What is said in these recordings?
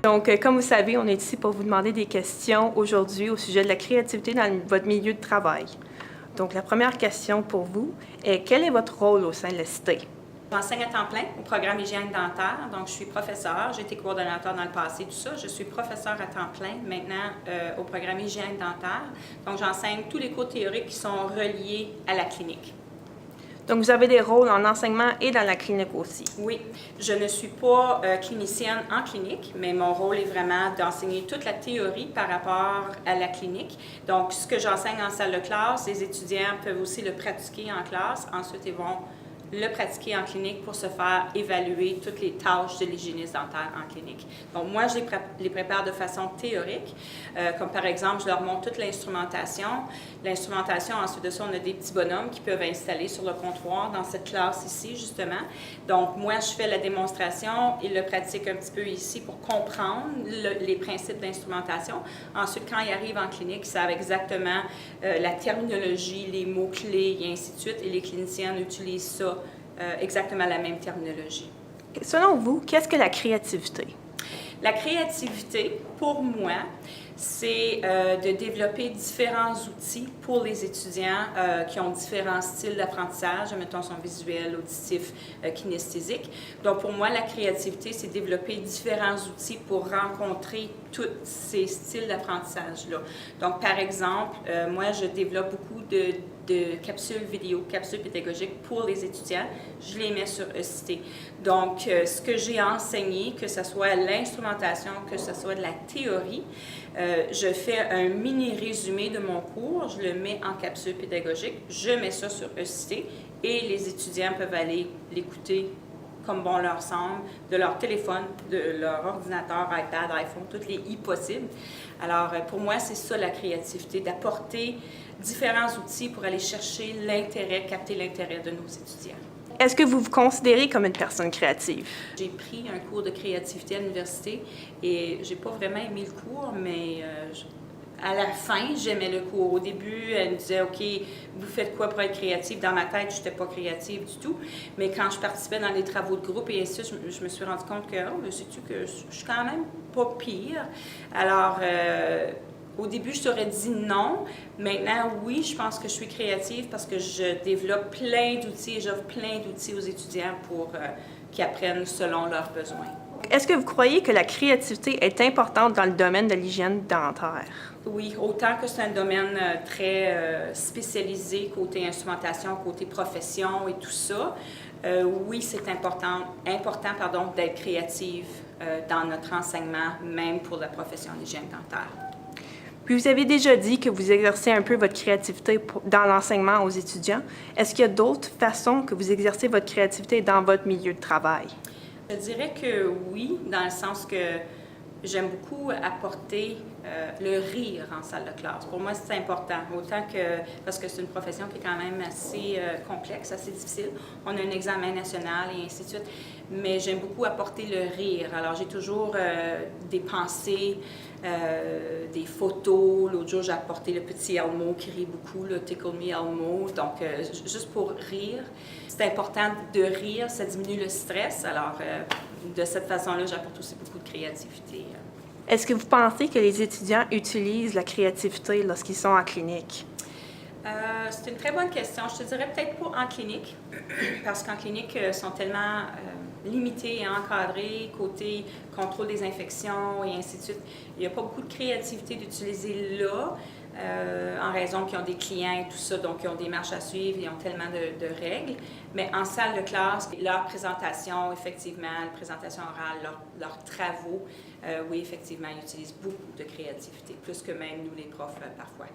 Donc, comme vous savez, on est ici pour vous demander des questions aujourd'hui au sujet de la créativité dans votre milieu de travail. Donc, la première question pour vous est quel est votre rôle au sein de la Cité? J'enseigne à temps plein au programme hygiène dentaire, donc je suis professeure, j'ai été coordonnateur dans le passé, tout ça. Je suis professeure à temps plein maintenant au programme hygiène dentaire. Donc j'enseigne tous les cours théoriques qui sont reliés à la clinique. Donc, vous avez des rôles en enseignement et dans la clinique aussi. Oui, je ne suis pas clinicienne en clinique, mais mon rôle est vraiment d'enseigner toute la théorie par rapport à la clinique. Donc, ce que j'enseigne en salle de classe, les étudiants peuvent aussi le pratiquer en classe. Ensuite, ils vont le pratiquer en clinique pour se faire évaluer toutes les tâches de l'hygiéniste dentaire en clinique. Donc, moi, je les prépare de façon théorique, comme par exemple, je leur montre toute l'instrumentation. L'instrumentation, ensuite de ça, on a des petits bonhommes qui peuvent installer sur le comptoir dans cette classe ici, justement. Donc, moi, je fais la démonstration, ils le pratiquent un petit peu ici pour comprendre les principes d'instrumentation. Ensuite, quand ils arrivent en clinique, ils savent exactement la terminologie, les mots-clés et ainsi de suite, et les cliniciens utilisent ça exactement la même terminologie. Selon vous, qu'est-ce que la créativité? La créativité, pour moi, c'est de développer différents outils pour les étudiants qui ont différents styles d'apprentissage, mettons son visuel, auditif, kinesthésique. Donc pour moi, la créativité, c'est développer différents outils pour rencontrer tous ces styles d'apprentissage-là. Donc par exemple, moi, je développe beaucoup de capsules vidéo, capsules pédagogiques pour les étudiants. Je les mets sur ECité. Donc, ce que j'ai enseigné, que ce soit l'instrumentation, que ce soit de la théorie, je fais un mini résumé de mon cours, je le mets en capsule pédagogique, je mets ça sur ECité et les étudiants peuvent aller l'écouter comme bon leur semble, de leur téléphone, de leur ordinateur, iPad, iPhone, toutes les i possibles. Alors, pour moi, c'est ça la créativité, d'apporter différents outils pour aller chercher l'intérêt, capter l'intérêt de nos étudiants. Est-ce que vous vous considérez comme une personne créative? J'ai pris un cours de créativité à l'université et j'ai pas vraiment aimé le cours, mais à la fin, j'aimais le cours. Au début, elle me disait « OK, vous faites quoi pour être créative? » Dans ma tête, je n'étais pas créative du tout. Mais quand je participais dans les travaux de groupe et ainsi de suite, je me suis rendu compte que, oh, sais-tu que je suis quand même pas pire. Alors, au début, je t'aurais dit non. Maintenant, oui, je pense que je suis créative parce que je développe plein d'outils et j'offre plein d'outils aux étudiants pour qu'ils apprennent selon leurs besoins. Est-ce que vous croyez que la créativité est importante dans le domaine de l'hygiène dentaire? Oui, autant que c'est un domaine très spécialisé, côté instrumentation, côté profession et tout ça, oui, c'est important d'être créative dans notre enseignement, même pour la profession d'hygiène dentaire. Puis vous avez déjà dit que vous exercez un peu votre créativité dans l'enseignement aux étudiants. Est-ce qu'il y a d'autres façons que vous exercez votre créativité dans votre milieu de travail? Je dirais que oui, dans le sens que j'aime beaucoup apporter le rire en salle de classe. Pour moi, c'est important, autant que, parce que c'est une profession qui est quand même assez complexe, assez difficile. On a un examen national et ainsi de suite, mais j'aime beaucoup apporter le rire. Alors, j'ai toujours des pensées, des photos. L'autre jour, j'ai apporté le petit Elmo qui rit beaucoup, le Tickle Me Elmo, donc juste pour rire. C'est important de rire, ça diminue le stress. Alors, de cette façon-là, j'apporte aussi beaucoup de créativité. Est-ce que vous pensez que les étudiants utilisent la créativité lorsqu'ils sont en clinique? C'est une très bonne question. Je te dirais peut-être pas en clinique, parce qu'en clinique, ils sont tellement limités et encadrés côté contrôle des infections et ainsi de suite. Il n'y a pas beaucoup de créativité d'utiliser là, en raison qu'ils ont des clients et tout ça, donc ils ont des marches à suivre, ils ont tellement de règles. Mais en salle de classe, leur présentation, effectivement, la présentation orale, leurs travaux, oui, effectivement, ils utilisent beaucoup de créativité, plus que même nous, les profs, parfois.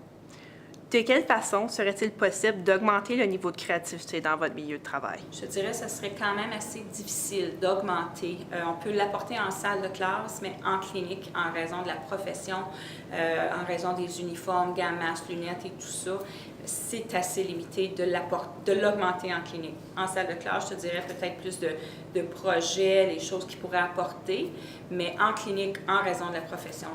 De quelle façon serait-il possible d'augmenter le niveau de créativité dans votre milieu de travail? Je dirais que ce serait quand même assez difficile d'augmenter. On peut l'apporter en salle de classe, mais en clinique, en raison de la profession, en raison des uniformes, gants, masques, lunettes et tout ça, c'est assez limité de l'augmenter en clinique. En salle de classe, je te dirais peut-être plus de projets, les choses qu'ils pourraient apporter, mais en clinique, en raison de la profession,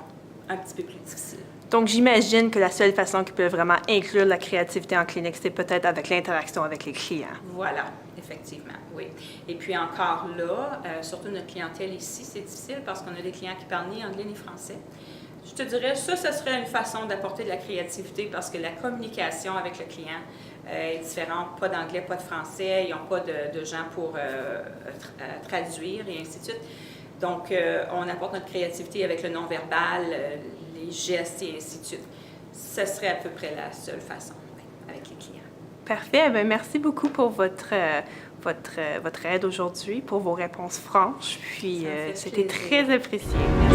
un petit peu plus difficile. Donc, j'imagine que la seule façon qu'ils peuvent vraiment inclure la créativité en clinique, c'est peut-être avec l'interaction avec les clients. Voilà, effectivement, oui. Et puis encore là, surtout notre clientèle ici, c'est difficile parce qu'on a des clients qui parlent ni anglais ni français. Je te dirais, ça serait une façon d'apporter de la créativité parce que la communication avec le client est différente. Pas d'anglais, pas de français, ils n'ont pas de gens pour traduire et ainsi de suite. Donc, on apporte notre créativité avec le non-verbal, les gestes et ainsi de suite. Ce serait à peu près la seule façon avec les clients. Parfait. Bien, merci beaucoup pour votre aide aujourd'hui, pour vos réponses franches. Puis, c'était très apprécié. Merci.